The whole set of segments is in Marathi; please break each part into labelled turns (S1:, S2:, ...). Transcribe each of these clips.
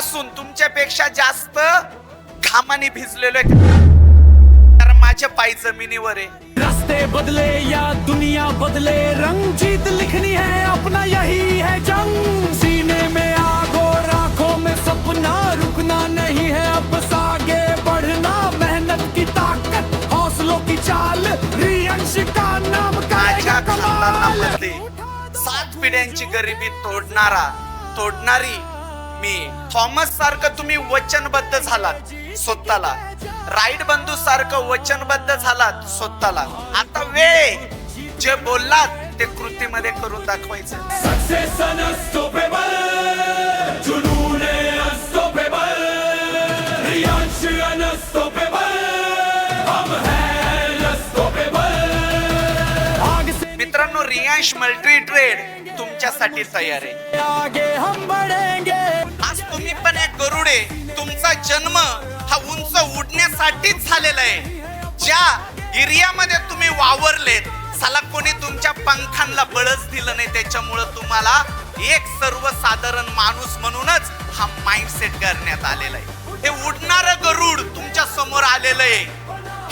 S1: पासून तुमच्यापेक्षा जास्त घामाने भिजलेलो आहे, कारण माझ्या पाय जमिनीवर आहे.
S2: रास्ते बदले या दुनिया बदले, रंग जीत लिखनी है अपना यही है जंग. सीने में आग और आंखों में सपना, रुकना नहीं है अब आगे बढ़ना. मेहनत की ताकत, हौसलों की चाल, रियंश का नाम
S1: माझ्या
S2: करेगा कमाल.
S1: खानदानामध्ये 7 पिढ्यांची गरिबी तोडणारी मी. थॉमस सारखं तुम्ही वचनबद्ध झालात स्वतःला, राईट बंधू सारखं वचनबद्ध झालात स्वतःला. आता वेळ जे बोललात ते कृतीमध्ये करून दाखवायचं.
S2: Success unstoppable, जुनून unstoppable, रियांश unstoppable, हम हैं unstoppable. आगे से
S1: मित्रांनो, रियांश मल्टी ट्रेड तुमच्यासाठी तयार आहे.
S2: आगे हम बढ़ेंगे.
S1: आज तुम्ही पण एक गरुड आहे. तुमचा जन्म हा उंच उडण्यासाठीच झालेला आहे. ज्या एरियामध्ये तुम्ही वावरलेत, साला कोणी तुमच्या पंखांना बळच दिलं नाही. त्याच्यामुळे तुम्हाला एक सर्वसाधारण माणूस म्हणूनच हा माइंडसेट करण्यात आलेला आहे. हे उडणारं गरुड तुमच्या समोर आलेलं आहे.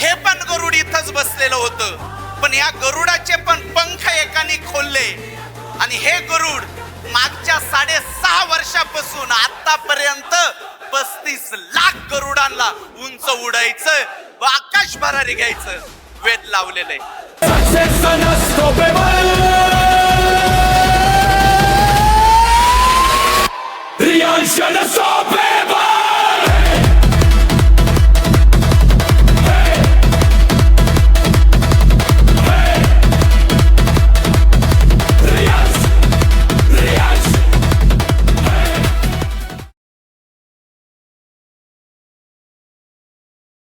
S1: हे पण गरुड इथंच बसलेलं होतं, पण या गरुडाचे पण पंख एकाने खोलले आणि हे गरुड मागच्या 6.5 वर्षापासून आतापर्यंत 35 लाख गरुडांना उंच उडायचं व आकाश भरारी घ्यायचं वेध लावलेलं आहे.
S2: Success unstoppable.